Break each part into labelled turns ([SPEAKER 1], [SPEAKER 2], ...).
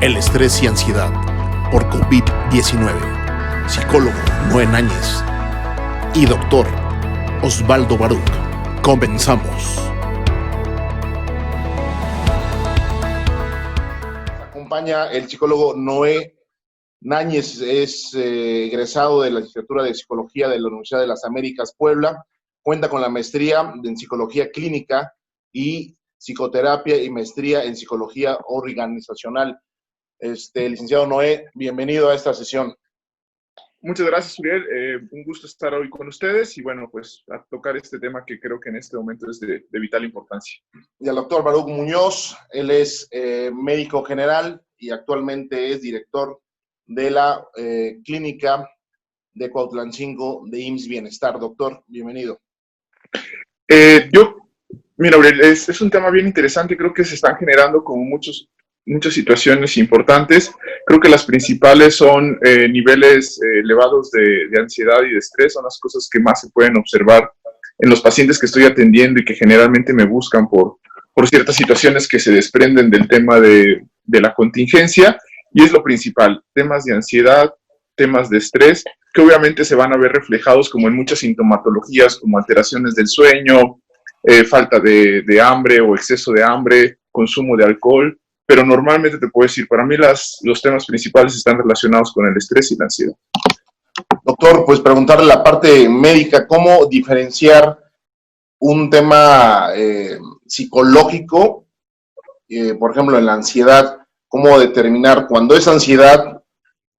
[SPEAKER 1] El estrés y ansiedad por COVID-19. Psicólogo Noé Náñez y doctor Osvaldo Baruch. Comenzamos. Acompaña el psicólogo Noé Náñez, es egresado de la licenciatura de Psicología de la Universidad de las Américas, Puebla. Cuenta con la maestría en Psicología Clínica y Psicoterapia y maestría en Psicología Organizacional. Licenciado Noé, bienvenido a esta sesión.
[SPEAKER 2] Muchas gracias, Uriel. Un gusto estar hoy con ustedes y, bueno, pues a tocar este tema que creo que en este momento es de vital importancia.
[SPEAKER 1] Y al doctor Baruch Muñoz, él es médico general y actualmente es director de la clínica de Cuautlancingo de IMSS Bienestar. Doctor, bienvenido.
[SPEAKER 2] Mira, Uriel, es un tema bien interesante. Creo que se están generando como muchas situaciones importantes. Creo que las principales son niveles elevados de ansiedad y de estrés. Son las cosas que más se pueden observar en los pacientes que estoy atendiendo y que generalmente me buscan por ciertas situaciones que se desprenden del tema de la contingencia. Y es lo principal, temas de ansiedad, temas de estrés, que obviamente se van a ver reflejados como en muchas sintomatologías, como alteraciones del sueño, falta de hambre o exceso de hambre, consumo de alcohol. Pero normalmente te puedo decir, para mí los temas principales están relacionados con el estrés y la ansiedad.
[SPEAKER 1] Doctor, pues preguntarle la parte médica, ¿cómo diferenciar un tema psicológico, por ejemplo, en la ansiedad? ¿Cómo determinar cuándo es ansiedad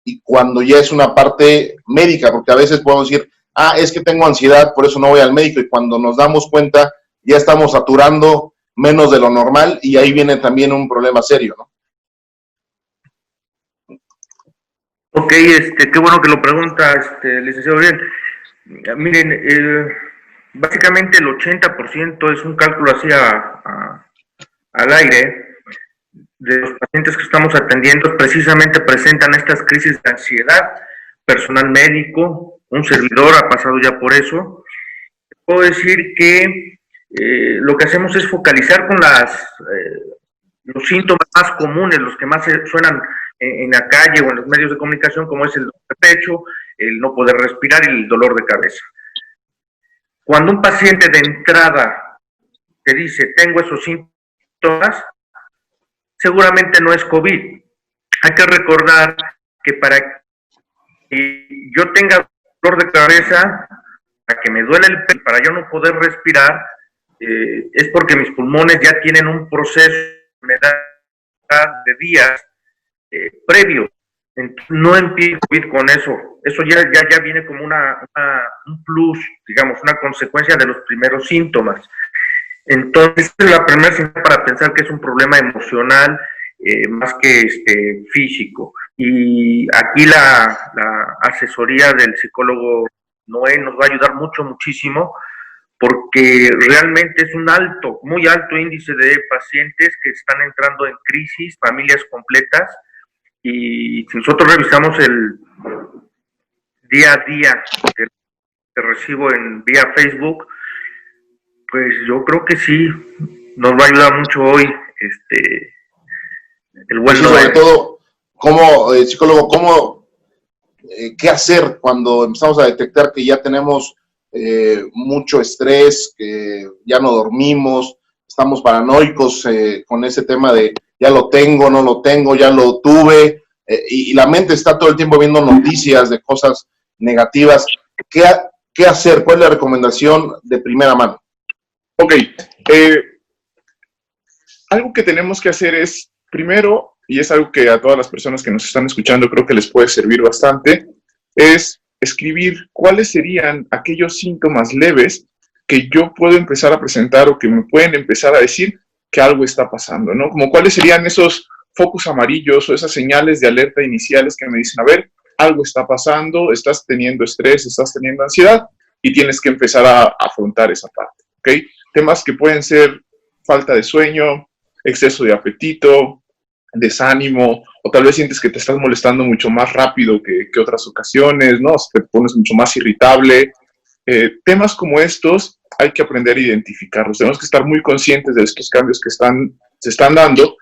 [SPEAKER 1] y cuándo ya es una parte médica? Porque a veces podemos decir, es que tengo ansiedad, por eso no voy al médico, y cuando nos damos cuenta ya estamos saturando menos de lo normal y ahí viene también un problema serio, ¿no?
[SPEAKER 3] Ok, qué bueno que lo pregunta, licenciado. Bien, miren, básicamente el 80% es un cálculo así al aire de los pacientes que estamos atendiendo, precisamente presentan estas crisis de ansiedad. Personal médico, un servidor ha pasado ya por eso. Puedo decir que lo que hacemos es focalizar con los síntomas más comunes, los que más suenan en la calle o en los medios de comunicación, como es el dolor de pecho, el no poder respirar y el dolor de cabeza. Cuando un paciente de entrada te dice, tengo esos síntomas, seguramente no es COVID. Hay que recordar que para que yo tenga dolor de cabeza, para que me duele el pecho, para yo no poder respirar, es porque mis pulmones ya tienen un proceso de días previo. Entonces, no empiezo COVID con eso. Eso ya viene como un plus, digamos, una consecuencia de los primeros síntomas. Entonces, es la primera señal para pensar que es un problema emocional más que físico. Y aquí la asesoría del psicólogo Noé nos va a ayudar muchísimo, porque realmente es un muy alto índice de pacientes que están entrando en crisis, familias completas, y si nosotros revisamos el día a día que recibo vía Facebook, pues yo creo que sí, nos va a ayudar mucho hoy el buen
[SPEAKER 1] Noé. Sobre todo, como psicólogo, ¿qué hacer cuando empezamos a detectar que ya tenemos mucho estrés, que ya no dormimos, estamos paranoicos con ese tema de ya lo tengo, no lo tengo, ya lo tuve, y la mente está todo el tiempo viendo noticias de cosas negativas? ¿Qué hacer? ¿Cuál es la recomendación de primera mano?
[SPEAKER 2] Ok, algo que tenemos que hacer es, primero, y es algo que a todas las personas que nos están escuchando creo que les puede servir bastante, es escribir cuáles serían aquellos síntomas leves que yo puedo empezar a presentar o que me pueden empezar a decir que algo está pasando, ¿no? Como cuáles serían esos focos amarillos o esas señales de alerta iniciales que me dicen, a ver, algo está pasando, estás teniendo estrés, estás teniendo ansiedad y tienes que empezar a afrontar esa parte, ¿ok? Temas que pueden ser falta de sueño, exceso de apetito, desánimo, o tal vez sientes que te estás molestando mucho más rápido que otras ocasiones, ¿no? Te pones mucho más irritable. Temas como estos hay que aprender a identificarlos. Tenemos que estar muy conscientes de estos cambios que se están dando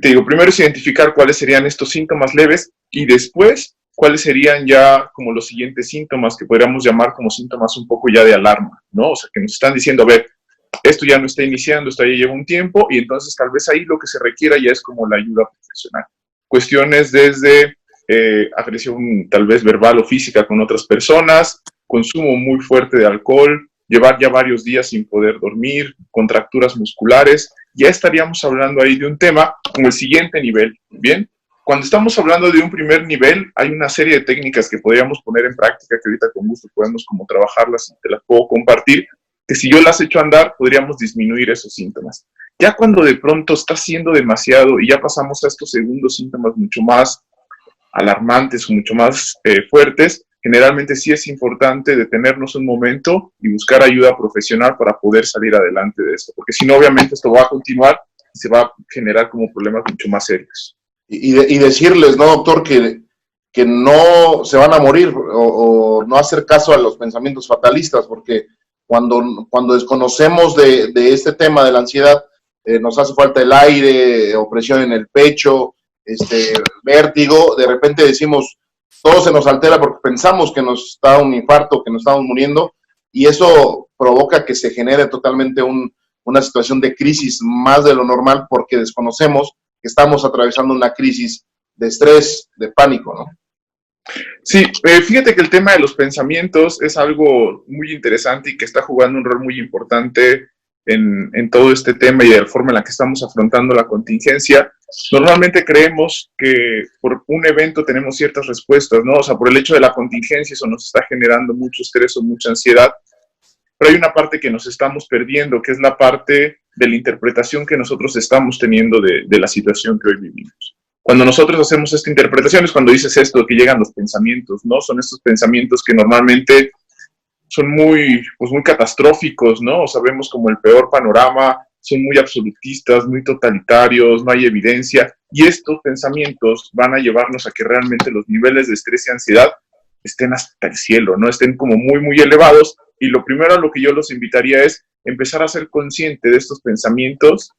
[SPEAKER 2] Te digo, primero es identificar cuáles serían estos síntomas leves y después cuáles serían ya como los siguientes síntomas que podríamos llamar como síntomas un poco ya de alarma, ¿no? O sea, que nos están diciendo, a ver, esto ya no está iniciando, esto ya lleva un tiempo y entonces tal vez ahí lo que se requiera ya es como la ayuda profesional. Cuestiones desde agresión tal vez verbal o física con otras personas, consumo muy fuerte de alcohol, llevar ya varios días sin poder dormir, contracturas musculares, ya estaríamos hablando ahí de un tema como el siguiente nivel, ¿bien? Cuando estamos hablando de un primer nivel, hay una serie de técnicas que podríamos poner en práctica, que ahorita con gusto podemos como trabajarlas y te las puedo compartir, que si yo las echo a andar, podríamos disminuir esos síntomas. Ya cuando de pronto está siendo demasiado y ya pasamos a estos segundos síntomas mucho más alarmantes o mucho más fuertes, generalmente sí es importante detenernos un momento y buscar ayuda profesional para poder salir adelante de esto, porque si no, obviamente esto va a continuar y se va a generar como problemas mucho más serios.
[SPEAKER 1] Y decirles, ¿no, doctor, que no se van a morir o no hacer caso a los pensamientos fatalistas, porque cuando desconocemos de este tema de la ansiedad, nos hace falta el aire, opresión en el pecho, vértigo, de repente decimos, todo se nos altera porque pensamos que nos está un infarto, que nos estamos muriendo, y eso provoca que se genere totalmente una situación de crisis más de lo normal porque desconocemos que estamos atravesando una crisis de estrés, de pánico, ¿no?
[SPEAKER 2] Sí, fíjate que el tema de los pensamientos es algo muy interesante y que está jugando un rol muy importante en todo este tema y de la forma en la que estamos afrontando la contingencia. Normalmente creemos que por un evento tenemos ciertas respuestas, ¿no? O sea, por el hecho de la contingencia eso nos está generando mucho estrés o mucha ansiedad, pero hay una parte que nos estamos perdiendo, que es la parte de la interpretación que nosotros estamos teniendo de la situación que hoy vivimos. Cuando nosotros hacemos esta interpretación es cuando dices esto, que llegan los pensamientos, ¿no? Son estos pensamientos que normalmente son muy, pues muy catastróficos, ¿no? O sea, vemos como el peor panorama, son muy absolutistas, muy totalitarios, no hay evidencia, y estos pensamientos van a llevarnos a que realmente los niveles de estrés y ansiedad estén hasta el cielo, ¿no? Estén como muy, muy elevados, y lo primero a lo que yo los invitaría es empezar a ser consciente de estos pensamientos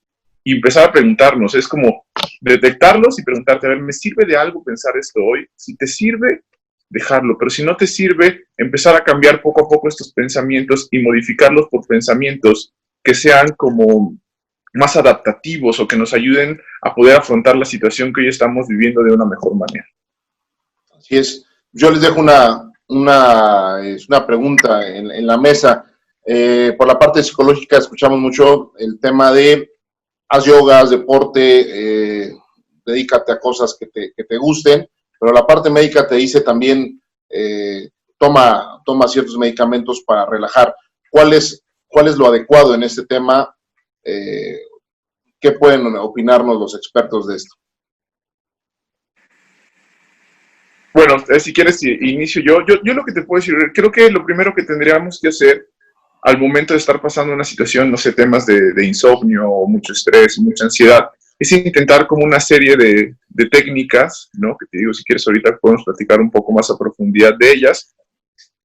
[SPEAKER 2] y empezar a preguntarnos, es como detectarlos y preguntarte, a ver, ¿me sirve de algo pensar esto hoy? Si te sirve, dejarlo, pero si no te sirve, empezar a cambiar poco a poco estos pensamientos y modificarlos por pensamientos que sean como más adaptativos o que nos ayuden a poder afrontar la situación que hoy estamos viviendo de una mejor manera.
[SPEAKER 1] Así es. Yo les dejo una pregunta en la mesa. Por la parte psicológica escuchamos mucho el tema de haz yoga, haz deporte, dedícate a cosas que te gusten, pero la parte médica te dice también toma ciertos medicamentos para relajar. ¿Cuál es lo adecuado en este tema? ¿Qué pueden opinarnos los expertos de esto?
[SPEAKER 2] Bueno, si quieres, inicio yo lo que te puedo decir, creo que lo primero que tendríamos que hacer al momento de estar pasando una situación, no sé, temas de insomnio, o mucho estrés, mucha ansiedad, es intentar como una serie de técnicas, ¿no? Que te digo, si quieres ahorita podemos platicar un poco más a profundidad de ellas,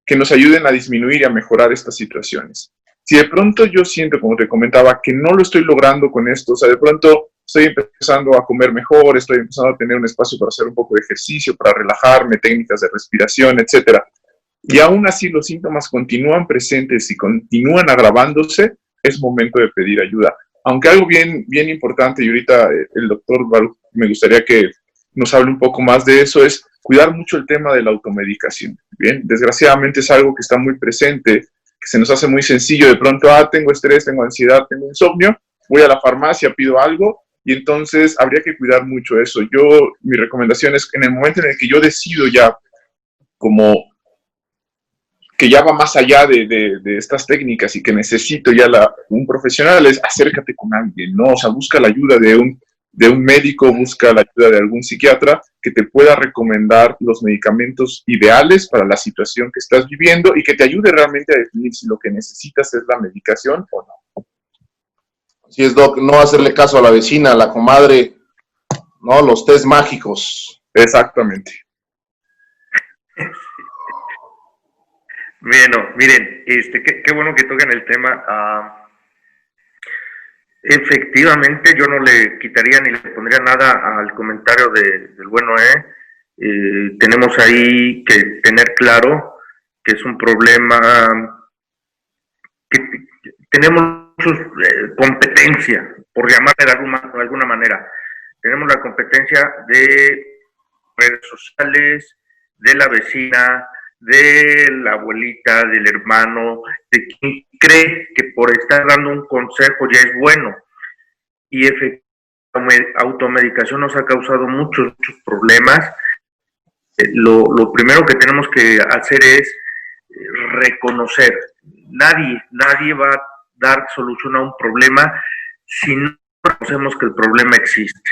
[SPEAKER 2] que nos ayuden a disminuir y a mejorar estas situaciones. Si de pronto yo siento, como te comentaba, que no lo estoy logrando con esto, o sea, de pronto estoy empezando a comer mejor, estoy empezando a tener un espacio para hacer un poco de ejercicio, para relajarme, técnicas de respiración, etcétera, y aún así los síntomas continúan presentes y continúan agravándose, es momento de pedir ayuda. Aunque algo bien, bien importante, y ahorita el doctor Baruch me gustaría que nos hable un poco más de eso, es cuidar mucho el tema de la automedicación. Bien, desgraciadamente es algo que está muy presente, que se nos hace muy sencillo. De pronto, tengo estrés, tengo ansiedad, tengo insomnio, voy a la farmacia, pido algo, y entonces habría que cuidar mucho eso. Mi recomendación es que en el momento en el que yo decido ya como que ya va más allá de estas técnicas y que necesito ya un profesional, es acércate con alguien, ¿no? O sea, busca la ayuda de un médico, busca la ayuda de algún psiquiatra que te pueda recomendar los medicamentos ideales para la situación que estás viviendo y que te ayude realmente a definir si lo que necesitas es la medicación o no.
[SPEAKER 1] Así es, Doc, no hacerle caso a la vecina, a la comadre, ¿no? Los test mágicos.
[SPEAKER 2] Exactamente.
[SPEAKER 3] Bueno, miren, qué bueno que tocan el tema. Efectivamente, yo no le quitaría ni le pondría nada al comentario del buen Noé. Tenemos ahí que tener claro que es un problema que tenemos competencia, por llamarle de alguna manera. Tenemos la competencia de redes sociales, de la vecina, de la abuelita, del hermano, de quien cree que por estar dando un consejo ya es bueno. Y efectivamente, la automedicación nos ha causado muchos problemas. Lo primero que tenemos que hacer es reconocer. Nadie va a dar solución a un problema si no reconocemos que el problema existe.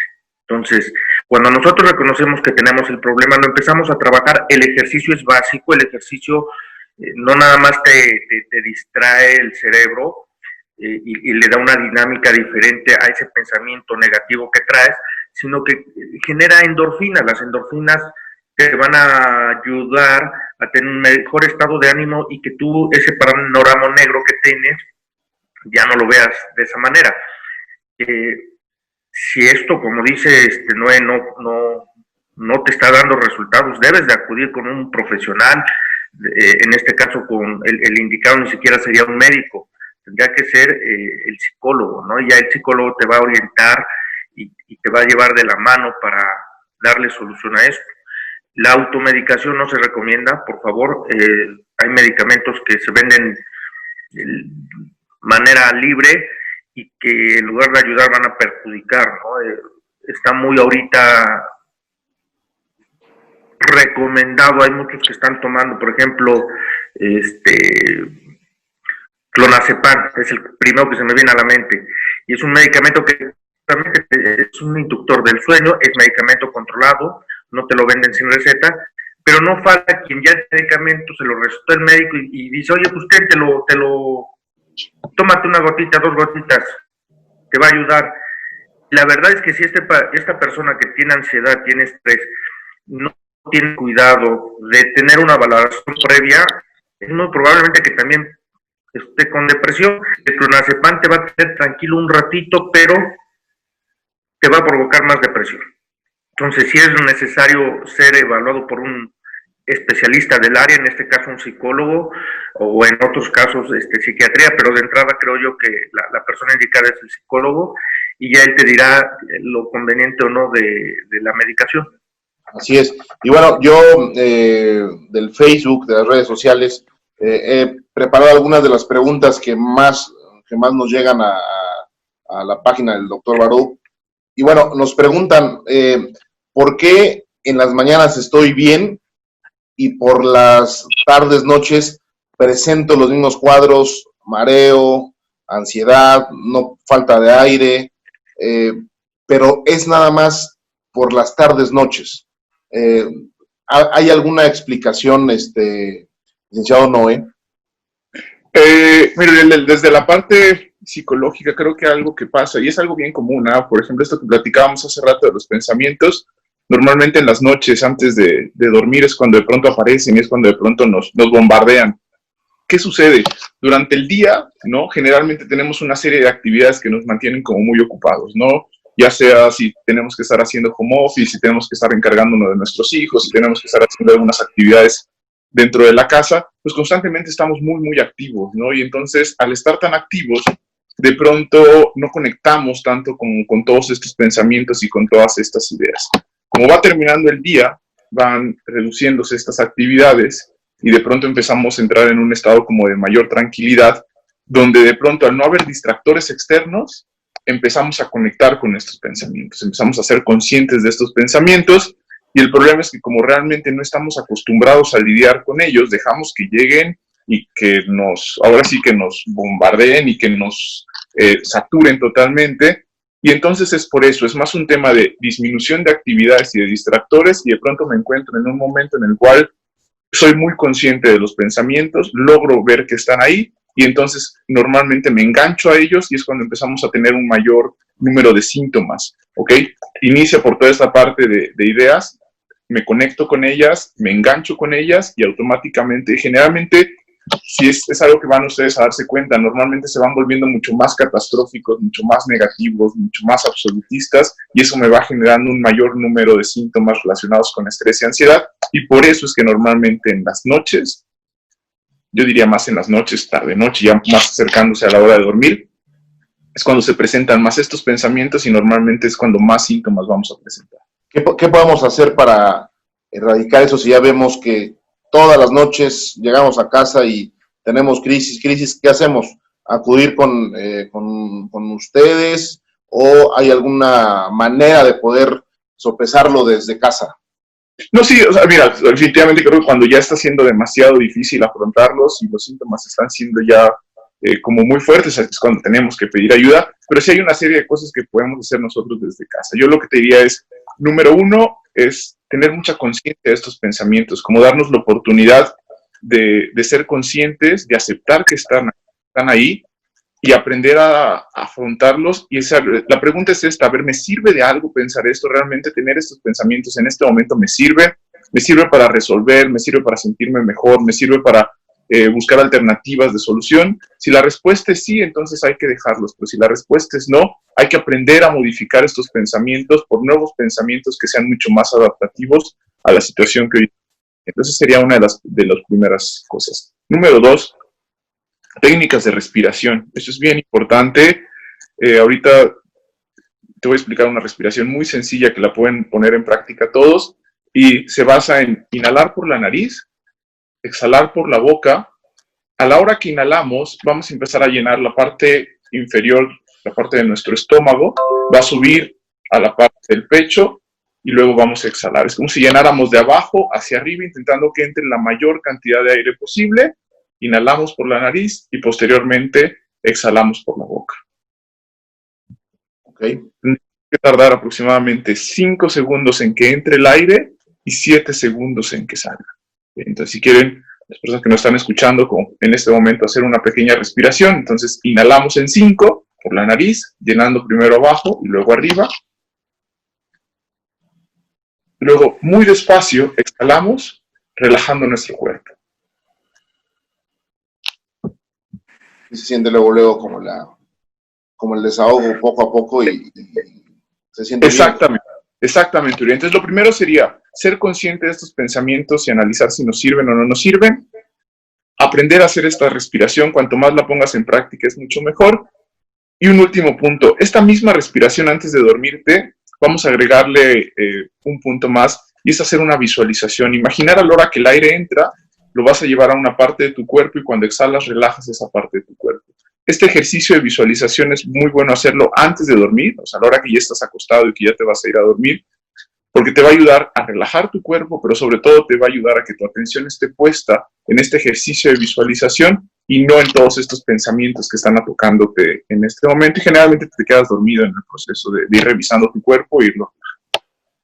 [SPEAKER 3] Entonces, cuando nosotros reconocemos que tenemos el problema, lo empezamos a trabajar. El ejercicio es básico, el ejercicio no nada más te distrae el cerebro y le da una dinámica diferente a ese pensamiento negativo que traes, sino que genera endorfinas. Las endorfinas te van a ayudar a tener un mejor estado de ánimo y que tú ese panorama negro que tienes ya no lo veas de esa manera. Si esto, como dice Noé, no te está dando resultados, debes de acudir con un profesional, en este caso con el indicado ni siquiera sería un médico, tendría que ser el psicólogo, ¿no? Ya el psicólogo te va a orientar y te va a llevar de la mano para darle solución a esto. La automedicación no se recomienda, por favor. Hay medicamentos que se venden de manera libre y que en lugar de ayudar van a perjudicar, ¿no? Está muy ahorita recomendado, hay muchos que están tomando, por ejemplo, clonazepam, es el primero que se me viene a la mente, y es un medicamento que es un inductor del sueño, es medicamento controlado, no te lo venden sin receta, pero no falta quien ya el medicamento se lo recetó el médico y dice, oye, pues usted tómate una gotita, 2 gotitas, te va a ayudar. La verdad es que si esta persona que tiene ansiedad, tiene estrés, no tiene cuidado de tener una valoración previa, es muy probablemente que también esté con depresión. El clonazepam te va a tener tranquilo un ratito, pero te va a provocar más depresión. Entonces, sí es necesario ser evaluado por un especialista del área, en este caso un psicólogo, o en otros casos psiquiatría, pero de entrada creo yo que la persona indicada es el psicólogo y ya él te dirá lo conveniente o no de la medicación.
[SPEAKER 1] Así es. Y bueno, yo del Facebook, de las redes sociales, he preparado algunas de las preguntas que más nos llegan a la página del doctor Barú. Y bueno, nos preguntan, ¿por qué en las mañanas estoy bien y por las tardes, noches, presento los mismos cuadros, mareo, ansiedad, no falta de aire, pero es nada más por las tardes, noches? ¿Hay alguna explicación, licenciado Noé?
[SPEAKER 2] Mire, desde la parte psicológica creo que algo que pasa, y es algo bien común, ¿no? Por ejemplo, esto que platicábamos hace rato de los pensamientos, normalmente en las noches antes de dormir es cuando de pronto aparecen y es cuando de pronto nos bombardean. ¿Qué sucede? Durante el día, ¿no? Generalmente tenemos una serie de actividades que nos mantienen como muy ocupados, ¿no? Ya sea si tenemos que estar haciendo home office, si tenemos que estar encargándonos de nuestros hijos, si tenemos que estar haciendo algunas actividades dentro de la casa, pues constantemente estamos muy activos, ¿no? Y entonces, al estar tan activos, de pronto no conectamos tanto con todos estos pensamientos y con todas estas ideas. Como va terminando el día, van reduciéndose estas actividades y de pronto empezamos a entrar en un estado como de mayor tranquilidad, donde de pronto al no haber distractores externos, empezamos a conectar con estos pensamientos, empezamos a ser conscientes de estos pensamientos. Y el problema es que como realmente no estamos acostumbrados a lidiar con ellos, dejamos que lleguen y que ahora sí que nos bombardeen y que nos saturen totalmente. Y entonces es por eso, es más un tema de disminución de actividades y de distractores, y de pronto me encuentro en un momento en el cual soy muy consciente de los pensamientos, logro ver que están ahí, y entonces normalmente me engancho a ellos y es cuando empezamos a tener un mayor número de síntomas, ¿ok? Inicia por toda esta parte de ideas, me conecto con ellas, me engancho con ellas y automáticamente, generalmente si es algo que van ustedes a darse cuenta, normalmente se van volviendo mucho más catastróficos, mucho más negativos, mucho más absolutistas, y eso me va generando un mayor número de síntomas relacionados con estrés y ansiedad, y por eso es que normalmente en las noches, yo diría más en las noches, tarde-noche, ya más acercándose a la hora de dormir, es cuando se presentan más estos pensamientos y normalmente es cuando más síntomas vamos a presentar.
[SPEAKER 1] ¿Qué podemos hacer para erradicar eso si ya vemos que todas las noches llegamos a casa y tenemos crisis? ¿Qué hacemos? ¿Acudir con ustedes o hay alguna manera de poder sopesarlo desde casa?
[SPEAKER 2] No, sí, o sea, mira, definitivamente creo que cuando ya está siendo demasiado difícil afrontarlos y los síntomas están siendo ya como muy fuertes, es cuando tenemos que pedir ayuda, pero sí hay una serie de cosas que podemos hacer nosotros desde casa. Yo lo que te diría es, número uno, es tener mucha conciencia de estos pensamientos, como darnos la oportunidad de ser conscientes, de aceptar que están ahí y aprender a afrontarlos. Y la pregunta es esta, a ver, ¿me sirve de algo pensar esto? ¿Realmente tener estos pensamientos en este momento me sirve? ¿Me sirve para resolver? ¿Me sirve para sentirme mejor? ¿Me sirve para buscar alternativas de solución? Si la respuesta es sí, entonces hay que dejarlos, pero si la respuesta es no, hay que aprender a modificar estos pensamientos por nuevos pensamientos que sean mucho más adaptativos a la situación que hoy. Entonces sería una de las primeras cosas. Número dos, técnicas de respiración. Eso es bien importante. Ahorita te voy a explicar una respiración muy sencilla que la pueden poner en práctica todos y se basa en inhalar por la nariz, exhalar por la boca. A la hora que inhalamos, vamos a empezar a llenar la parte inferior, la parte de nuestro estómago, va a subir a la parte del pecho y luego vamos a exhalar. Es como si llenáramos de abajo hacia arriba, intentando que entre la mayor cantidad de aire posible. Inhalamos por la nariz y posteriormente exhalamos por la boca.
[SPEAKER 1] Okay.
[SPEAKER 2] Tiene que tardar aproximadamente 5 segundos en que entre el aire y 7 segundos en que salga. Entonces, si quieren, las personas que nos están escuchando, como en este momento, hacer una pequeña respiración, entonces inhalamos en 5 por la nariz, llenando primero abajo y luego arriba. Luego, muy despacio, exhalamos, relajando nuestro cuerpo.
[SPEAKER 1] Y se siente luego como el desahogo poco a poco y se siente
[SPEAKER 2] exactamente, bien. Exactamente, Uriel. Entonces, lo primero sería ser consciente de estos pensamientos y analizar si nos sirven o no nos sirven. Aprender a hacer esta respiración, cuanto más la pongas en práctica es mucho mejor. Y un último punto, esta misma respiración antes de dormirte, vamos a agregarle un punto más, y es hacer una visualización. Imaginar a la hora que el aire entra, lo vas a llevar a una parte de tu cuerpo y cuando exhalas relajas esa parte de tu cuerpo. Este ejercicio de visualización es muy bueno hacerlo antes de dormir, o sea, a la hora que ya estás acostado y que ya te vas a ir a dormir, porque te va a ayudar a relajar tu cuerpo, pero sobre todo te va a ayudar a que tu atención esté puesta en este ejercicio de visualización y no en todos estos pensamientos que están atacándote en este momento, y generalmente te quedas dormido en el proceso de ir revisando tu cuerpo e irlo.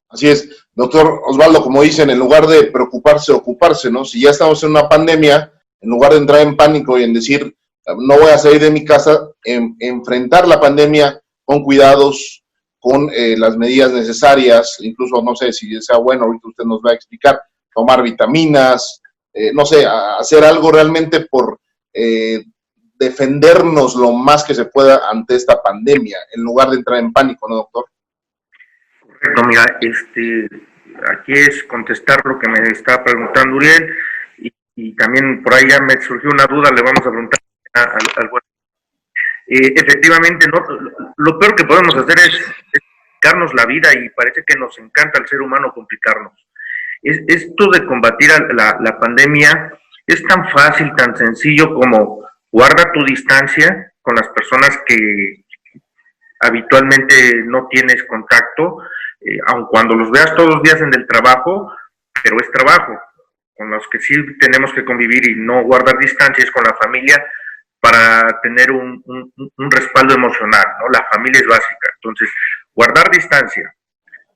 [SPEAKER 1] Así es, doctor Osvaldo, como dicen, en lugar de preocuparse, ocuparse, ¿no? Si ya estamos en una pandemia, en lugar de entrar en pánico y en decir, no voy a salir de mi casa, enfrentar la pandemia con cuidados, con las medidas necesarias, incluso no sé si sea bueno, ahorita usted nos va a explicar, tomar vitaminas, no sé, hacer algo realmente por defendernos lo más que se pueda ante esta pandemia, en lugar de entrar en pánico, ¿no, doctor?
[SPEAKER 3] Correcto, mira, aquí es contestar lo que me está preguntando Uriel, y también por ahí ya me surgió una duda, le vamos a preguntar al bueno. Efectivamente, ¿no? Lo peor que podemos hacer es complicarnos la vida, y parece que nos encanta al ser humano complicarnos. Esto de combatir la pandemia es tan fácil, tan sencillo como guarda tu distancia con las personas que habitualmente no tienes contacto, aun cuando los veas todos los días en el trabajo, pero es trabajo. Con los que sí tenemos que convivir y no guardar distancia es con la familia, para tener un respaldo emocional, ¿no? La familia es básica. Entonces, guardar distancia,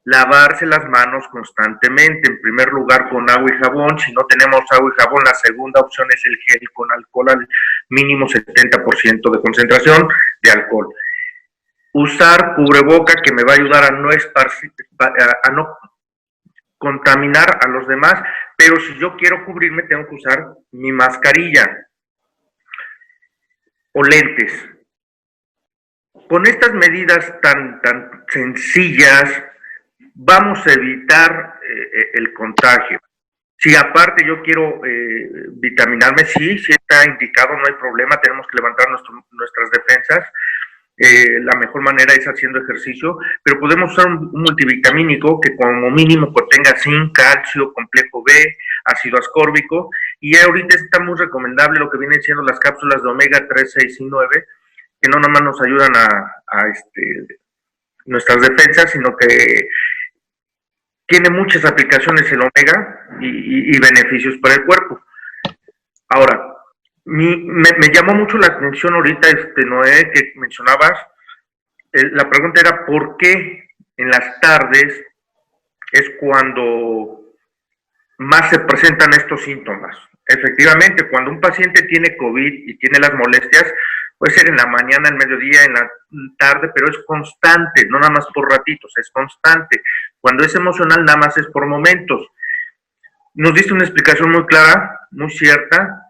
[SPEAKER 3] lavarse las manos constantemente, en primer lugar con agua y jabón. Si no tenemos agua y jabón, la segunda opción es el gel con alcohol al mínimo 70% de concentración de alcohol. Usar cubreboca, que me va a ayudar a no esparcir, a no contaminar a los demás, pero si yo quiero cubrirme tengo que usar mi mascarilla. o lentes. Con estas medidas tan sencillas, vamos a evitar el contagio. Si aparte yo quiero vitaminarme, sí está indicado, no hay problema, tenemos que levantar nuestras defensas. La mejor manera es haciendo ejercicio, pero podemos usar un multivitamínico que como mínimo contenga zinc, calcio, complejo B, ácido ascórbico, y ahorita está muy recomendable lo que vienen siendo las cápsulas de omega 3, 6 y 9, que no nomás nos ayudan a nuestras defensas, sino que tiene muchas aplicaciones el omega y beneficios para el cuerpo. Ahora, me llamó mucho la atención ahorita, Noé, que mencionabas, la pregunta era ¿por qué en las tardes es cuando más se presentan estos síntomas? Efectivamente, cuando un paciente tiene COVID y tiene las molestias, puede ser en la mañana, en mediodía, en la tarde, pero es constante, no nada más por ratitos, es constante. Cuando es emocional, nada más es por momentos. Nos diste una explicación muy clara, muy cierta,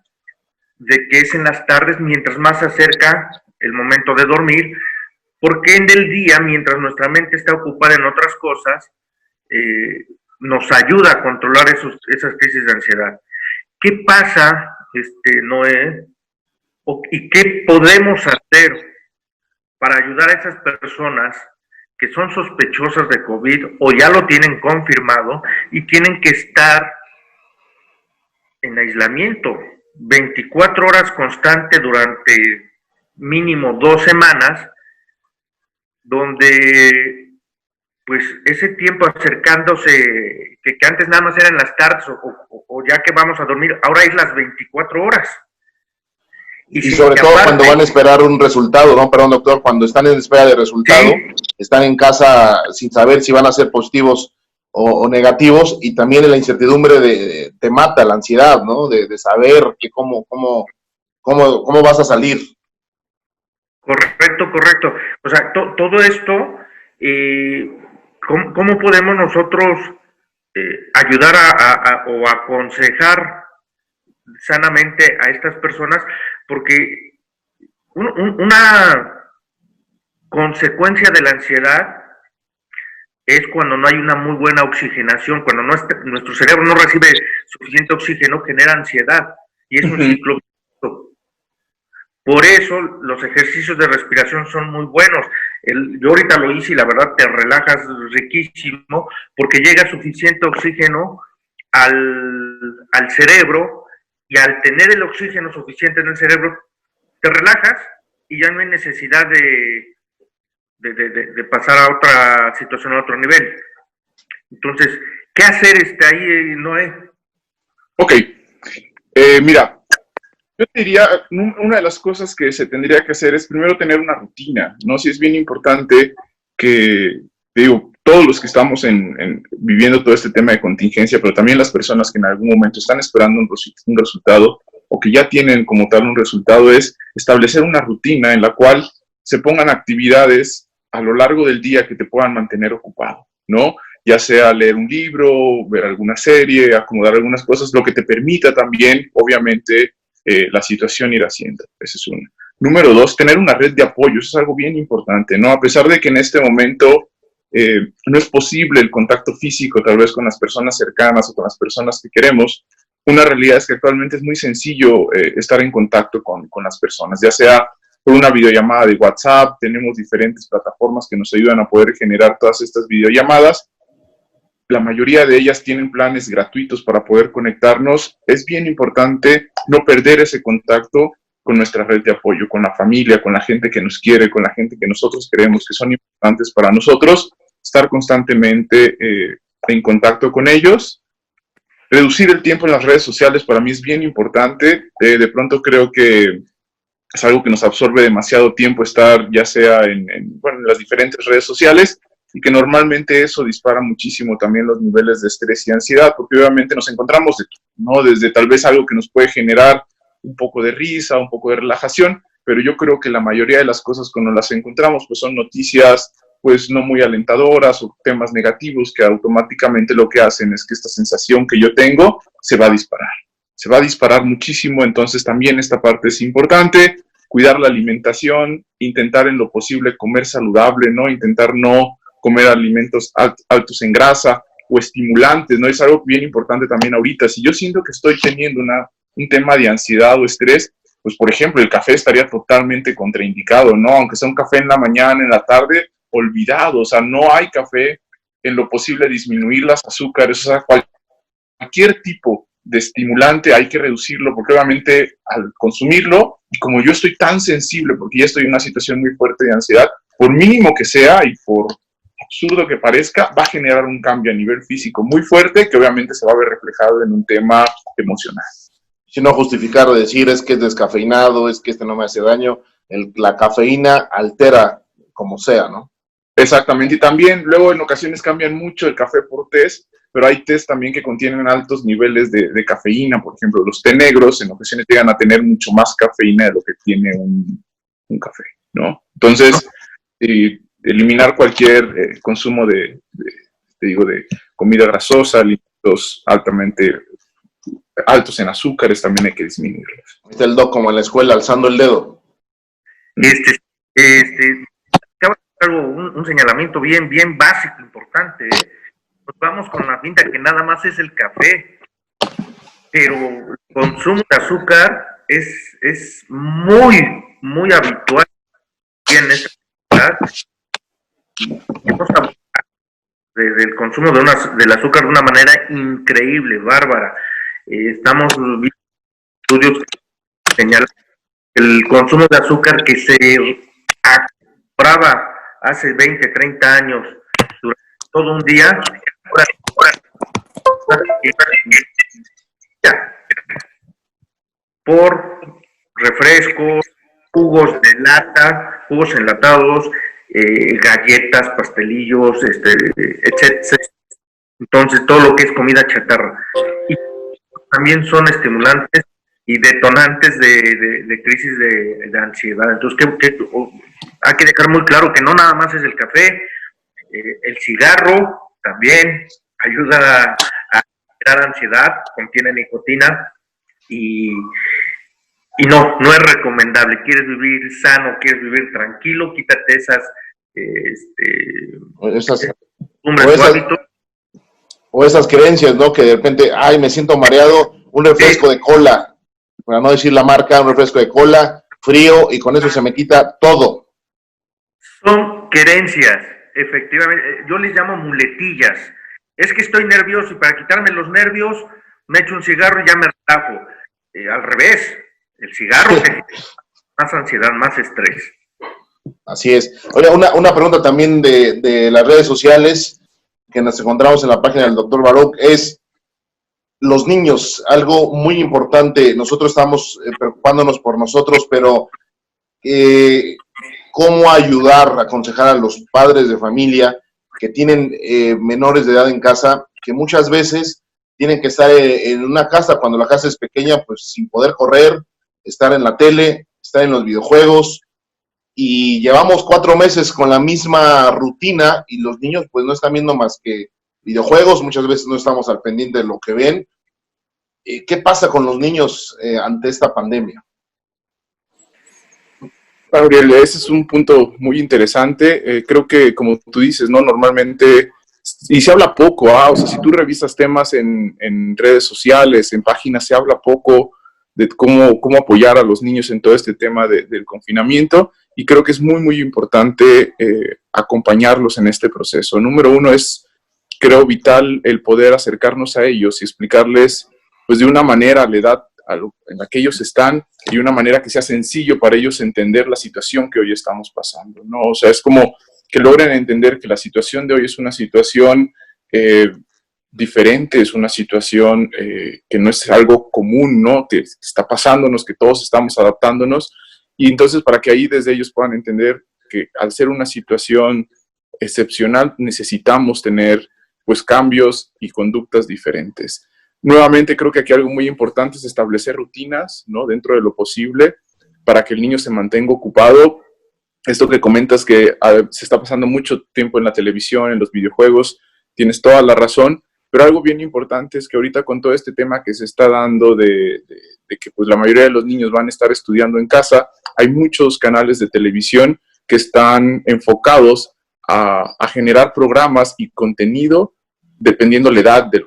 [SPEAKER 3] de que es en las tardes mientras más se acerca el momento de dormir, porque en el día, mientras nuestra mente está ocupada en otras cosas, nos ayuda a controlar esas crisis de ansiedad. ¿Qué pasa, Noé? ¿Y qué podemos hacer para ayudar a esas personas que son sospechosas de COVID o ya lo tienen confirmado y tienen que estar en aislamiento 24 horas constante durante mínimo 2 semanas, donde pues ese tiempo acercándose, que antes nada más era en las tardes o ya que vamos a dormir, ahora es las 24 horas.
[SPEAKER 1] Y sobre todo cuando van a esperar un resultado, ¿no? Perdón, doctor, cuando están en espera de resultado, ¿sí? Están en casa sin saber si van a ser positivos o negativos, y también la incertidumbre te mata, la ansiedad, ¿no? De saber que cómo vas a salir.
[SPEAKER 3] Correcto. O sea, todo esto, ¿cómo podemos nosotros ayudar o aconsejar sanamente a estas personas? Porque una consecuencia de la ansiedad es cuando no hay una muy buena oxigenación, cuando nuestro cerebro no recibe suficiente oxígeno, genera ansiedad, y es un ciclo. Por eso los ejercicios de respiración son muy buenos. Yo ahorita lo hice y la verdad te relajas riquísimo, porque llega suficiente oxígeno al cerebro, y al tener el oxígeno suficiente en el cerebro, te relajas y ya no hay necesidad de pasar a otra situación, a otro nivel. Entonces, ¿qué hacer ahí, Noé?
[SPEAKER 2] Ok, mira, yo te diría, una de las cosas que se tendría que hacer es primero tener una rutina, ¿no? Sí es bien importante que, digo, todos los que estamos viviendo todo este tema de contingencia, pero también las personas que en algún momento están esperando un resultado o que ya tienen como tal un resultado, es establecer una rutina en la cual se pongan actividades a lo largo del día que te puedan mantener ocupado, ¿no? Ya sea leer un libro, ver alguna serie, acomodar algunas cosas, lo que te permita también, obviamente, la situación ir haciendo. Esa es una. Número 2, tener una red de apoyo. Eso es algo bien importante, ¿no? A pesar de que en este momento no es posible el contacto físico, tal vez con las personas cercanas o con las personas que queremos, una realidad es que actualmente es muy sencillo estar en contacto con las personas, ya sea por una videollamada de WhatsApp. Tenemos diferentes plataformas que nos ayudan a poder generar todas estas videollamadas. La mayoría de ellas tienen planes gratuitos para poder conectarnos. Es bien importante no perder ese contacto con nuestra red de apoyo, con la familia, con la gente que nos quiere, con la gente que nosotros creemos que son importantes para nosotros, estar constantemente en contacto con ellos. Reducir el tiempo en las redes sociales para mí es bien importante. De pronto creo que es algo que nos absorbe demasiado tiempo estar ya sea en las diferentes redes sociales, y que normalmente eso dispara muchísimo también los niveles de estrés y ansiedad, porque obviamente nos encontramos ¿no? Desde tal vez algo que nos puede generar un poco de risa, un poco de relajación, pero yo creo que la mayoría de las cosas cuando las encontramos pues son noticias pues no muy alentadoras o temas negativos que automáticamente lo que hacen es que esta sensación que yo tengo se va a disparar muchísimo. Entonces también esta parte es importante. cuidar la alimentación, intentar en lo posible comer saludable, ¿no? Intentar no comer alimentos altos en grasa o estimulantes, ¿no? Es algo bien importante también ahorita. Si yo siento que estoy teniendo un tema de ansiedad o estrés, pues por ejemplo el café estaría totalmente contraindicado, ¿no? Aunque sea un café en la mañana, en la tarde, olvidado, o sea, no hay café, en lo posible disminuir las azúcares, o sea, cualquier tipo de estimulante hay que reducirlo, porque obviamente al consumirlo, y como yo estoy tan sensible, porque ya estoy en una situación muy fuerte de ansiedad, por mínimo que sea y por absurdo que parezca, va a generar un cambio a nivel físico muy fuerte que obviamente se va a ver reflejado en un tema emocional.
[SPEAKER 1] Si no justificar o decir es que es descafeinado, es que este no me hace daño, la cafeína altera como sea, ¿no?
[SPEAKER 2] Exactamente, y también luego en ocasiones cambian mucho el café por tés, pero hay tés también que contienen altos niveles de cafeína, por ejemplo, los té negros en ocasiones llegan a tener mucho más cafeína de lo que tiene un café, ¿no? Entonces, eliminar cualquier consumo de comida grasosa, alimentos altamente altos en azúcares, también hay que disminuirlos.
[SPEAKER 1] Está el doc como en la escuela alzando el dedo.
[SPEAKER 3] Un señalamiento bien básico, importante. Nos vamos con la finta que nada más es el café, pero el consumo de azúcar es muy habitual en esta ciudad. Del consumo del azúcar de una manera increíble, bárbara. Estamos viendo estudios que señalan el consumo de azúcar que se compraba hace 20, 30 años durante todo un día, por refrescos, jugos de lata, jugos enlatados, galletas, pastelillos, etc. Entonces, todo lo que es comida chatarra. Y también son estimulantes y detonantes de crisis de ansiedad. Entonces, hay que dejar muy claro que no nada más es el café, el cigarro también ayuda a generar ansiedad, contiene nicotina y no es recomendable. ¿Quieres vivir sano, quieres vivir tranquilo? Quítate esas hábitos.
[SPEAKER 1] O esas creencias, ¿no? Que de repente, ay, me siento mareado, un refresco de cola, para no decir la marca, un refresco de cola, frío, y con eso se me quita todo.
[SPEAKER 3] Son creencias, efectivamente. Yo les llamo muletillas. Es que estoy nervioso y para quitarme los nervios me echo un cigarro y ya me relajo. Al revés, el cigarro te más ansiedad, más estrés.
[SPEAKER 1] Así es. Oye, una pregunta también de las redes sociales que nos encontramos en la página del doctor Baruch es los niños, algo muy importante. Nosotros estamos preocupándonos por nosotros, pero ¿cómo ayudar, aconsejar a los padres de familia que tienen menores de edad en casa, que muchas veces tienen que estar en una casa, cuando la casa es pequeña, pues sin poder correr, estar en la tele, estar en los videojuegos, y llevamos 4 meses con la misma rutina y los niños pues no están viendo más que videojuegos, muchas veces no estamos al pendiente de lo que ven. ¿Qué pasa con los niños ante esta pandemia?
[SPEAKER 2] Gabriel, ese es un punto muy interesante. Creo que, como tú dices, ¿no? Normalmente, y se habla poco, o sea, si tú revisas temas en redes sociales, en páginas, se habla poco de cómo apoyar a los niños en todo este tema del confinamiento, y creo que es muy importante acompañarlos en este proceso. Número uno es, creo, vital el poder acercarnos a ellos y explicarles, pues, de una manera, la edad en la que ellos están, y una manera que sea sencillo para ellos entender la situación que hoy estamos pasando, ¿no? O sea, es como que logren entender que la situación de hoy es una situación diferente, es una situación que no es algo común, ¿no? Que está pasándonos, que todos estamos adaptándonos, y entonces para que ahí desde ellos puedan entender que al ser una situación excepcional necesitamos tener, pues, cambios y conductas diferentes. Nuevamente, creo que aquí algo muy importante es establecer rutinas, ¿no? Dentro de lo posible, para que el niño se mantenga ocupado. Esto que comentas que se está pasando mucho tiempo en la televisión, en los videojuegos, tienes toda la razón, Pero algo bien importante es que ahorita con todo este tema que se está dando de que pues la mayoría de los niños van a estar estudiando en casa, hay muchos canales de televisión que están enfocados a generar programas y contenido dependiendo la edad de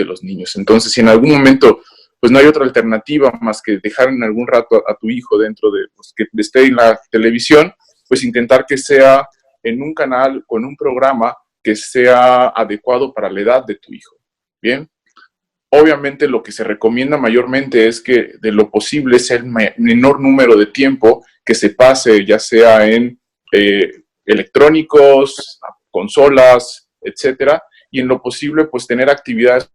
[SPEAKER 2] los niños. Entonces, si en algún momento pues no hay otra alternativa más que dejar en algún rato a tu hijo dentro de, pues, que esté en la televisión, pues intentar que sea en un canal o en un programa que sea adecuado para la edad de tu hijo. Bien, obviamente lo que se recomienda mayormente es que de lo posible sea el menor número de tiempo que se pase, ya sea en electrónicos, consolas, etcétera, y en lo posible pues tener actividades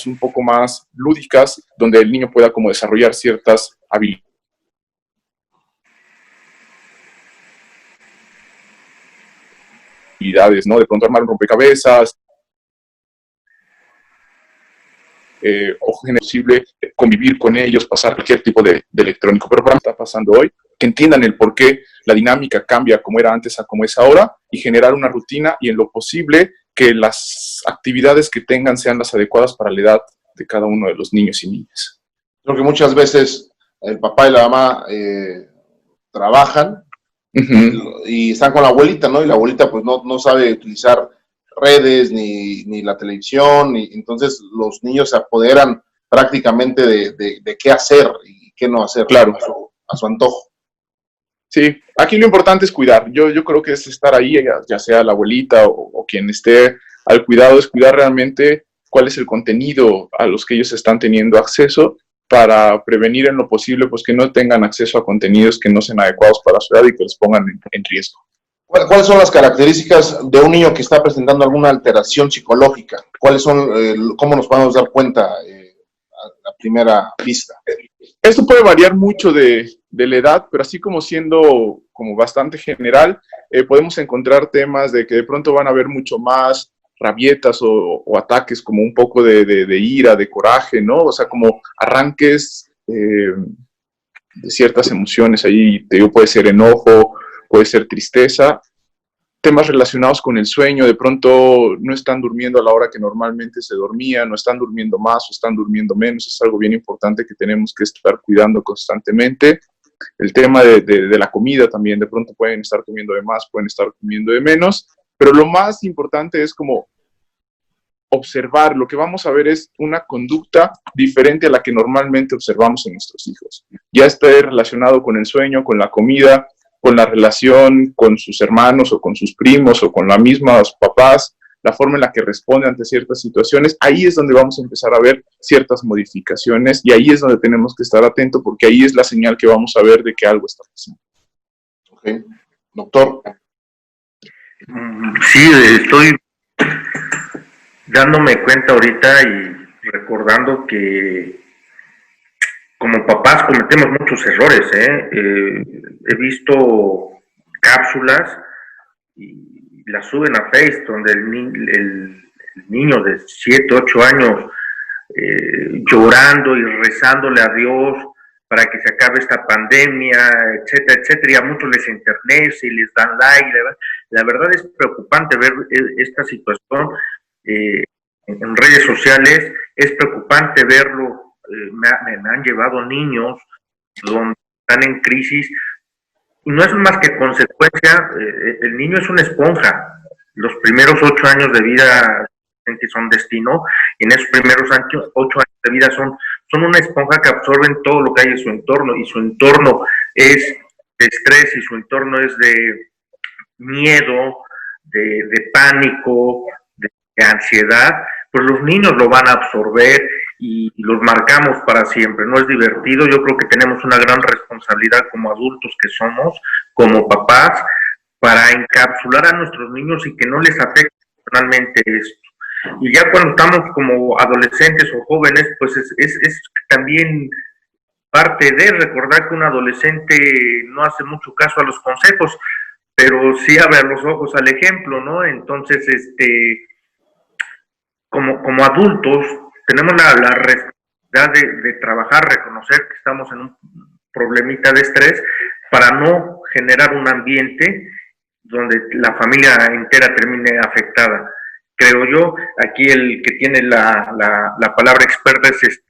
[SPEAKER 2] un poco más lúdicas, donde el niño pueda como desarrollar ciertas habilidades, ¿no? De pronto armar un rompecabezas, o es posible convivir con ellos, pasar cualquier tipo de electrónico. Pero ¿qué está pasando hoy? Que entiendan el por qué la dinámica cambia como era antes a como es ahora y generar una rutina y en lo posible que las actividades que tengan sean las adecuadas para la edad de cada uno de los niños y niñas.
[SPEAKER 1] Creo que muchas veces el papá y la mamá trabajan y están con la abuelita, ¿no? Y la abuelita pues no sabe utilizar redes ni la televisión, y entonces los niños se apoderan prácticamente de qué hacer y qué no hacer,
[SPEAKER 2] claro,
[SPEAKER 1] a su antojo.
[SPEAKER 2] Sí, aquí lo importante es cuidar. Yo creo que es estar ahí, ya sea la abuelita o quien esté al cuidado, es cuidar realmente cuál es el contenido a los que ellos están teniendo acceso para prevenir en lo posible pues que no tengan acceso a contenidos que no sean adecuados para su edad y que les pongan en riesgo.
[SPEAKER 1] ¿Cuáles son las características de un niño que está presentando alguna alteración psicológica? ¿Cuáles son, cómo nos podemos dar cuenta a la primera vista?
[SPEAKER 2] Esto puede variar mucho de la edad, pero así como siendo como bastante general, podemos encontrar temas de que de pronto van a haber mucho más rabietas o ataques como un poco de ira, de coraje, ¿no? O sea, como arranques de ciertas emociones ahí, te digo, puede ser enojo, puede ser tristeza, temas relacionados con el sueño, de pronto no están durmiendo a la hora que normalmente se dormía, no están durmiendo más o están durmiendo menos, es algo bien importante que tenemos que estar cuidando constantemente. El tema de la comida también, de pronto pueden estar comiendo de más, pueden estar comiendo de menos, pero lo más importante es como observar, lo que vamos a ver es una conducta diferente a la que normalmente observamos en nuestros hijos. Ya esté relacionado con el sueño, con la comida, con la relación con sus hermanos o con sus primos o con la misma papás, la forma en la que responde ante ciertas situaciones, ahí es donde vamos a empezar a ver ciertas modificaciones y ahí es donde tenemos que estar atentos porque ahí es la señal que vamos a ver de que algo está pasando.
[SPEAKER 1] Okay. Doctor.
[SPEAKER 3] Sí, estoy dándome cuenta ahorita y recordando que como papás cometemos muchos errores, he visto cápsulas y las suben a Face donde el niño de 7, 8 años llorando y rezándole a Dios para que se acabe esta pandemia, etcétera, etcétera, y a muchos les enternece y les dan like. La verdad es preocupante ver esta situación en redes sociales, es preocupante verlo. Me han llevado niños donde están en crisis y no es más que consecuencia. El niño es una esponja. Los primeros 8 años de vida que son destino, y en esos primeros 8 años de vida son una esponja que absorben todo lo que hay en su entorno, y su entorno es de estrés, y su entorno es de miedo, de pánico, de ansiedad. Pues los niños lo van a absorber y los marcamos para siempre. No es divertido. Yo creo que tenemos una gran responsabilidad como adultos que somos, como papás, para encapsular a nuestros niños y que no les afecte personalmente esto. Y ya cuando estamos como adolescentes o jóvenes, pues es también parte de recordar que un adolescente no hace mucho caso a los consejos, pero sí abre los ojos al ejemplo, ¿no? Entonces, como adultos, tenemos la responsabilidad de trabajar, reconocer que estamos en un problemita de estrés para no generar un ambiente donde la familia entera termine afectada. Creo yo, aquí el que tiene la palabra experta es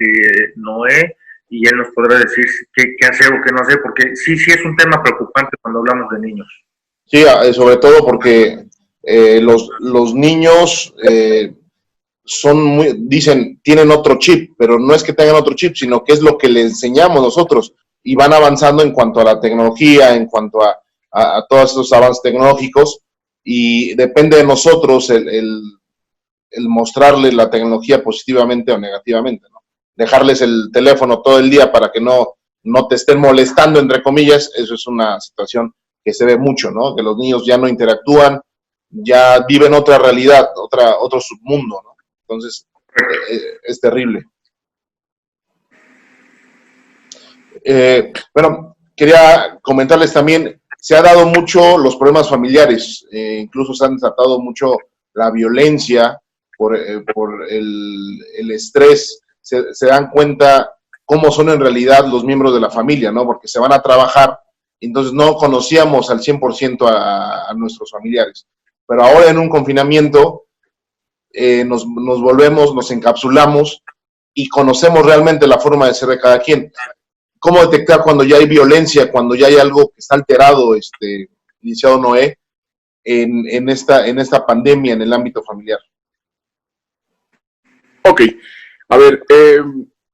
[SPEAKER 3] Noé, y él nos podrá decir qué hacer o qué no hacer, porque sí es un tema preocupante cuando hablamos de niños.
[SPEAKER 1] Sí, sobre todo porque los niños son muy, dicen, tienen otro chip, pero no es que tengan otro chip, sino que es lo que le enseñamos nosotros y van avanzando en cuanto a la tecnología, en cuanto a todos estos avances tecnológicos y depende de nosotros el mostrarles la tecnología positivamente o negativamente, ¿no? Dejarles el teléfono todo el día para que no te estén molestando, entre comillas, eso es una situación que se ve mucho, ¿no? Que los niños ya no interactúan, ya viven otra realidad, otro submundo, ¿no? Entonces, es terrible. Bueno, quería comentarles también, se ha dado mucho los problemas familiares, incluso se han tratado mucho la violencia por el estrés, se dan cuenta cómo son en realidad los miembros de la familia, ¿no? Porque se van a trabajar, entonces no conocíamos al 100% a nuestros familiares. Pero ahora en un confinamiento nos volvemos, nos encapsulamos y conocemos realmente la forma de ser de cada quien. ¿Cómo detectar cuando ya hay violencia, cuando ya hay algo que está alterado, iniciado Noé, en esta pandemia en el ámbito familiar?
[SPEAKER 2] Ok, a ver,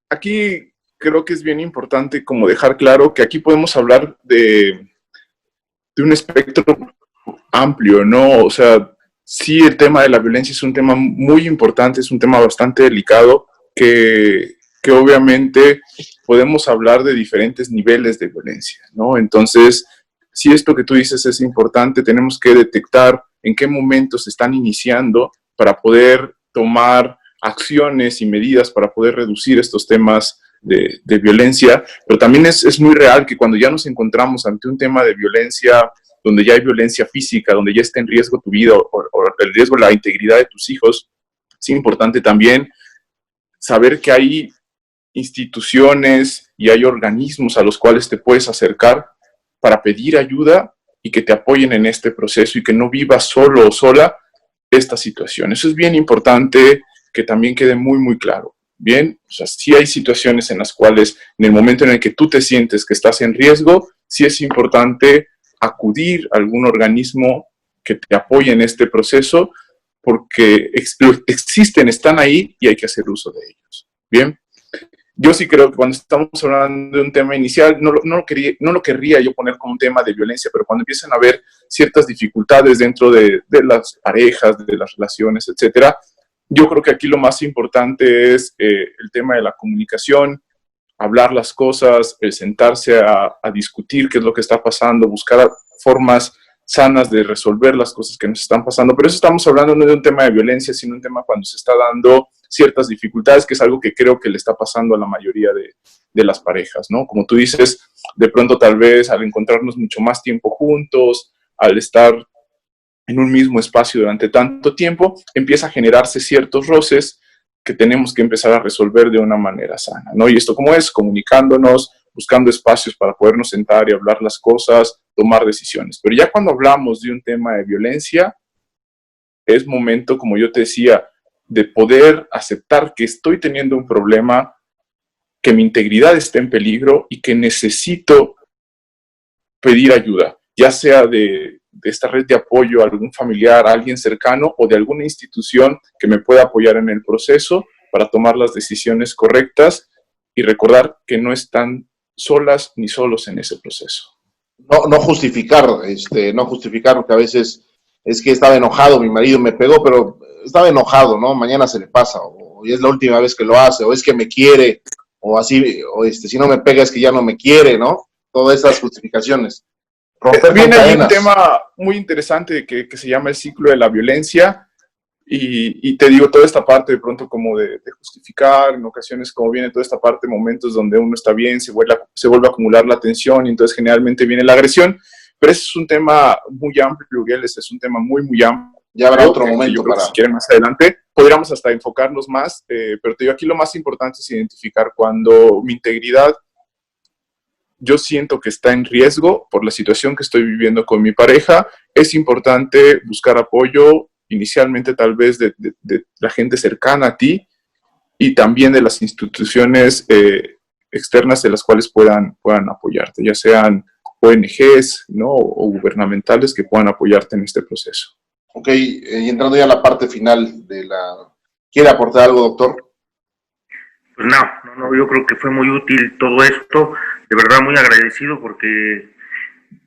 [SPEAKER 2] aquí creo que es bien importante como dejar claro que aquí podemos hablar de un espectro amplio, ¿no? O sea, sí, el tema de la violencia es un tema muy importante, es un tema bastante delicado, que obviamente podemos hablar de diferentes niveles de violencia, ¿no? Entonces, si esto que tú dices es importante, tenemos que detectar en qué momentos se están iniciando para poder tomar acciones y medidas para poder reducir estos temas de violencia, pero también es muy real que cuando ya nos encontramos ante un tema de violencia, donde ya hay violencia física, donde ya está en riesgo tu vida o el riesgo la integridad de tus hijos, es importante también saber que hay instituciones y hay organismos a los cuales te puedes acercar para pedir ayuda y que te apoyen en este proceso y que no vivas solo o sola esta situación. Eso es bien importante que también quede muy, muy claro. Bien, o sea, sí hay situaciones en las cuales en el momento en el que tú te sientes que estás en riesgo, sí es importante acudir a algún organismo que te apoye en este proceso porque existen, están ahí y hay que hacer uso de ellos. Bien, yo sí creo que cuando estamos hablando de un tema inicial, no lo querría yo poner como un tema de violencia, pero cuando empiezan a haber ciertas dificultades dentro de las parejas, de las relaciones, etcétera, yo creo que aquí lo más importante es el tema de la comunicación, hablar las cosas, el sentarse a discutir qué es lo que está pasando, buscar formas sanas de resolver las cosas que nos están pasando. Pero eso estamos hablando no de un tema de violencia, sino un tema cuando se está dando ciertas dificultades, que es algo que creo que le está pasando a la mayoría de las parejas, ¿no? Como tú dices, de pronto tal vez al encontrarnos mucho más tiempo juntos, al estar en un mismo espacio durante tanto tiempo, empieza a generarse ciertos roces que tenemos que empezar a resolver de una manera sana, ¿no? Y esto cómo es, comunicándonos, buscando espacios para podernos sentar y hablar las cosas, tomar decisiones. Pero ya cuando hablamos de un tema de violencia, es momento, como yo te decía, de poder aceptar que estoy teniendo un problema, que mi integridad está en peligro y que necesito pedir ayuda, ya sea de esta red de apoyo a algún familiar, a alguien cercano o de alguna institución que me pueda apoyar en el proceso para tomar las decisiones correctas y recordar que no están solas ni solos en ese proceso.
[SPEAKER 1] No justificar, no justificar, porque a veces es que estaba enojado, mi marido me pegó, pero estaba enojado, ¿no? Mañana se le pasa, o es la última vez que lo hace, o es que me quiere, o así, o si no me pega es que ya no me quiere, ¿no? Todas esas justificaciones.
[SPEAKER 2] Romper Viene ahí un tema muy interesante que se llama el ciclo de la violencia, y te digo, toda esta parte de pronto como de justificar, en ocasiones como viene toda esta parte, momentos donde uno está bien, se vuelve a acumular la tensión y entonces generalmente viene la agresión, pero ese es un tema muy amplio, Uriel, ese es un tema muy, muy amplio.
[SPEAKER 1] Ya habrá otro momento
[SPEAKER 2] yo creo que si quieren más adelante podríamos hasta enfocarnos más, pero te digo, aquí lo más importante es identificar cuando mi integridad yo siento que está en riesgo por la situación que estoy viviendo con mi pareja, es importante buscar apoyo inicialmente tal vez de la gente cercana a ti y también de las instituciones externas de las cuales puedan apoyarte, ya sean ONGs, ¿no? O gubernamentales que puedan apoyarte en este proceso.
[SPEAKER 1] Ok, y entrando ya a la parte final de la... ¿Quiere aportar algo, doctor?
[SPEAKER 3] Pues no, yo creo que fue muy útil todo esto, de verdad muy agradecido porque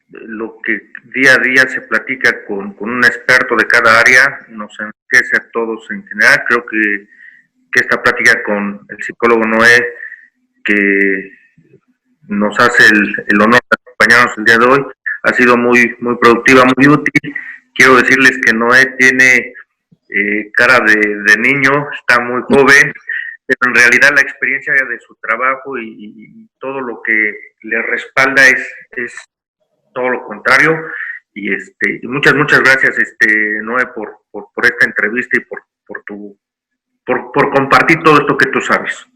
[SPEAKER 3] lo que día a día se platica con un experto de cada área nos enriquece a todos en general. Creo que esta plática con el psicólogo Noé, que nos hace el honor de acompañarnos el día de hoy, ha sido muy productiva, muy útil. Quiero decirles que Noé tiene cara de niño, está muy joven, pero en realidad la experiencia de su trabajo y todo lo que le respalda es todo lo contrario. Y muchas gracias, Noé, por esta entrevista y por compartir todo esto que tú sabes.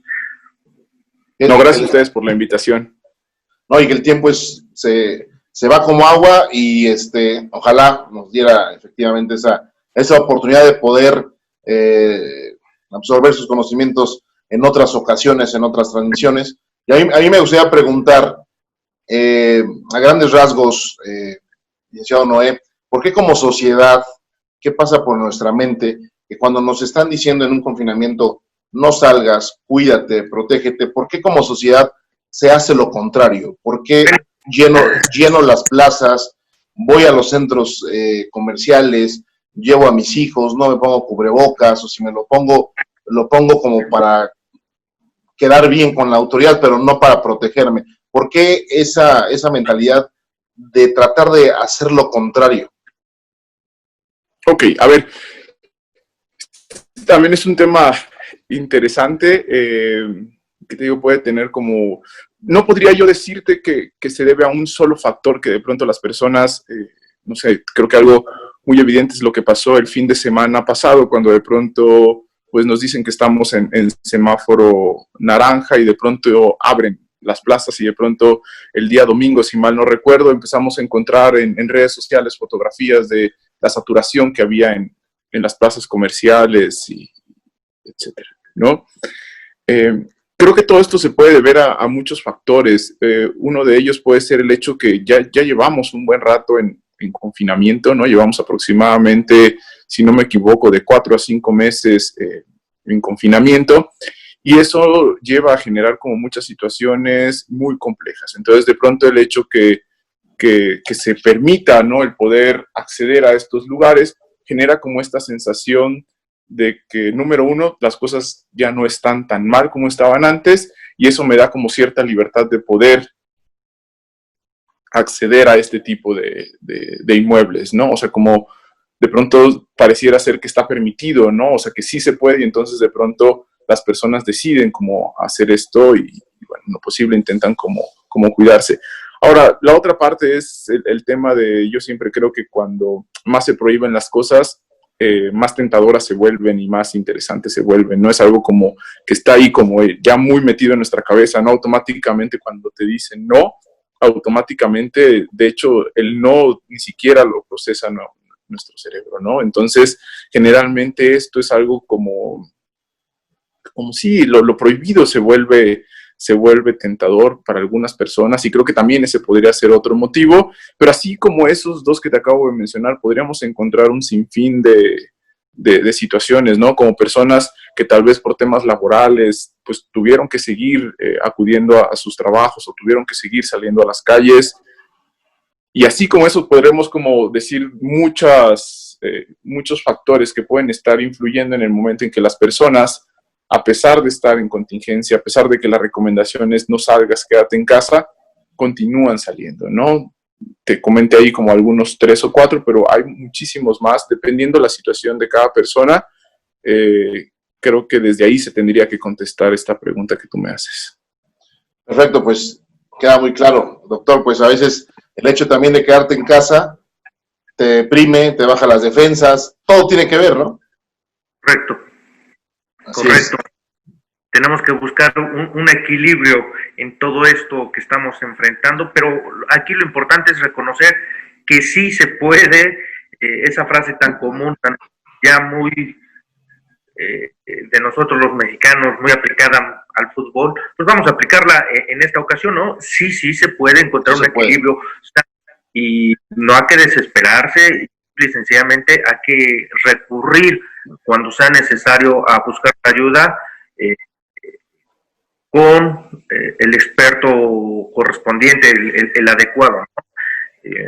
[SPEAKER 2] No, gracias a ustedes por la invitación.
[SPEAKER 1] No, y que el tiempo se va como agua y ojalá nos diera efectivamente esa oportunidad de poder absorber sus conocimientos en otras ocasiones, en otras transmisiones. Y a mí me gustaría preguntar, a grandes rasgos, licenciado Noé, ¿por qué como sociedad, qué pasa por nuestra mente, que cuando nos están diciendo en un confinamiento, no salgas, cuídate, protégete, ¿por qué como sociedad se hace lo contrario? ¿Por qué lleno las plazas, voy a los centros comerciales, llevo a mis hijos, no me pongo cubrebocas, o si me lo pongo como para quedar bien con la autoridad, pero no para protegerme? ¿Por qué esa mentalidad de tratar de hacer lo contrario?
[SPEAKER 2] Ok, a ver, también es un tema interesante, que te digo, puede tener como... No podría yo decirte que se debe a un solo factor, que de pronto las personas, no sé, creo que algo muy evidente es lo que pasó el fin de semana pasado, cuando de pronto pues nos dicen que estamos en semáforo naranja y de pronto abren las plazas y de pronto el día domingo, si mal no recuerdo, empezamos a encontrar en redes sociales fotografías de la saturación que había en las plazas comerciales y etcétera, ¿no? Creo que todo esto se puede deber a muchos factores. Uno de ellos puede ser el hecho que ya llevamos un buen rato en confinamiento, ¿no? Llevamos aproximadamente, si no me equivoco, de 4 a 5 meses en confinamiento, y eso lleva a generar como muchas situaciones muy complejas. Entonces, de pronto el hecho que se permita, ¿no?, el poder acceder a estos lugares genera como esta sensación de que, número uno, las cosas ya no están tan mal como estaban antes, y eso me da como cierta libertad de poder acceder a este tipo de inmuebles, ¿no? O sea, como de pronto pareciera ser que está permitido, ¿no? O sea, que sí se puede, y entonces de pronto las personas deciden cómo hacer esto y bueno, en lo posible intentan como cuidarse. Ahora, la otra parte es el tema de, yo siempre creo que cuando más se prohíben las cosas, más tentadoras se vuelven y más interesantes se vuelven. No es algo como que está ahí como ya muy metido en nuestra cabeza, ¿no? Automáticamente cuando te dicen no, automáticamente, de hecho, el no ni siquiera lo procesa nuestro cerebro, ¿no? Entonces, generalmente esto es algo como si lo prohibido se vuelve tentador para algunas personas, y creo que también ese podría ser otro motivo, pero así como esos dos que te acabo de mencionar, podríamos encontrar un sinfín de situaciones, ¿no? Como personas que tal vez por temas laborales, pues tuvieron que seguir acudiendo a sus trabajos o tuvieron que seguir saliendo a las calles, y así como eso podremos como decir muchos factores que pueden estar influyendo en el momento en que las personas, a pesar de estar en contingencia, a pesar de que la recomendación es no salgas, quédate en casa, continúan saliendo, ¿no? Te comenté ahí como algunos 3 o 4, pero hay muchísimos más, dependiendo la situación de cada persona. Creo que desde ahí se tendría que contestar esta pregunta que tú me haces.
[SPEAKER 1] Perfecto, pues queda muy claro, doctor. Pues a veces el hecho también de quedarte en casa te deprime, te baja las defensas, todo tiene que ver, ¿no?
[SPEAKER 3] Correcto.
[SPEAKER 1] Así
[SPEAKER 3] Correcto.
[SPEAKER 1] es.
[SPEAKER 3] tenemos que buscar un equilibrio en todo esto que estamos enfrentando, pero aquí lo importante es reconocer que sí se puede, esa frase tan común, tan ya muy de nosotros los mexicanos, muy aplicada al fútbol, pues vamos a aplicarla en esta ocasión, ¿no? Sí, sí se puede encontrar un equilibrio y no hay que desesperarse, simple y sencillamente hay que recurrir cuando sea necesario a buscar ayuda con el experto correspondiente, el adecuado, ¿no?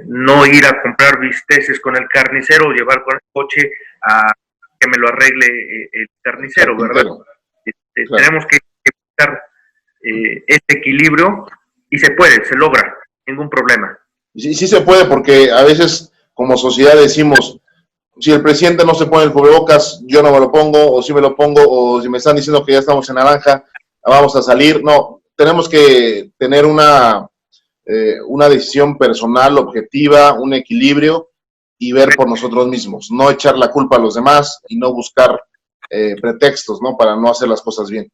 [SPEAKER 3] No ir a comprar bisteces con el carnicero o llevar con el coche a que me lo arregle el carnicero, ¿verdad? Claro. Tenemos que buscar este equilibrio y se puede, se logra, ningún problema.
[SPEAKER 1] Sí, sí se puede, porque a veces como sociedad decimos, si el presidente no se pone el cubrebocas, yo no me lo pongo, o si me lo pongo, o si me están diciendo que ya estamos en naranja, vamos a salir. No, tenemos que tener una decisión personal, objetiva, un equilibrio y ver por nosotros mismos, no echar la culpa a los demás y no buscar pretextos, ¿no? Para no hacer las cosas bien.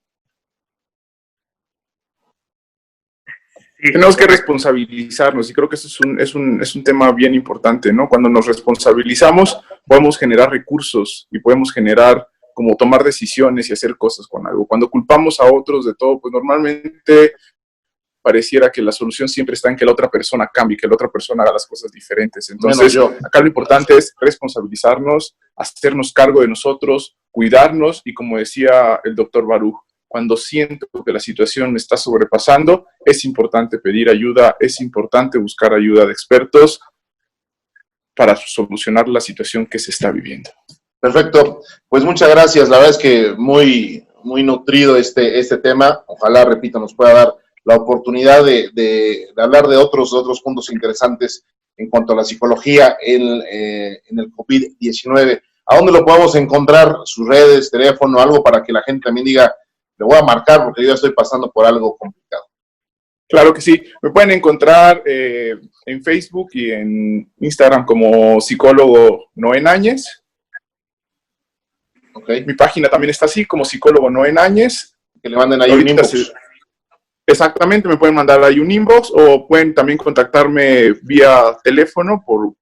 [SPEAKER 2] Tenemos que responsabilizarnos y creo que eso es un tema bien importante, ¿no? Cuando nos responsabilizamos podemos generar recursos y podemos generar como tomar decisiones y hacer cosas con algo. Cuando culpamos a otros de todo, pues normalmente pareciera que la solución siempre está en que la otra persona cambie, que la otra persona haga las cosas diferentes. Entonces, acá lo importante es responsabilizarnos, hacernos cargo de nosotros, cuidarnos y como decía el doctor Baruch, cuando siento que la situación me está sobrepasando, es importante pedir ayuda, es importante buscar ayuda de expertos para solucionar la situación que se está viviendo.
[SPEAKER 1] Perfecto, pues muchas gracias, la verdad es que muy nutrido este tema, ojalá, repito, nos pueda dar la oportunidad de hablar de otros puntos interesantes en cuanto a la psicología en el COVID-19. ¿A dónde lo podemos encontrar? ¿Sus redes, teléfono, algo para que la gente también diga, le voy a marcar porque yo estoy pasando por algo complicado?
[SPEAKER 2] Claro que sí. Me pueden encontrar en Facebook y en Instagram como psicólogo Noé Náñez.
[SPEAKER 1] Okay.
[SPEAKER 2] Mi página también está así, como psicólogo Noé Náñez.
[SPEAKER 1] Que le manden ahí un inbox.
[SPEAKER 2] Exactamente, me pueden mandar ahí un inbox o pueden también contactarme vía teléfono por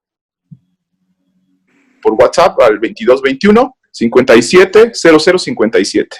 [SPEAKER 2] WhatsApp al 2221 57 0057.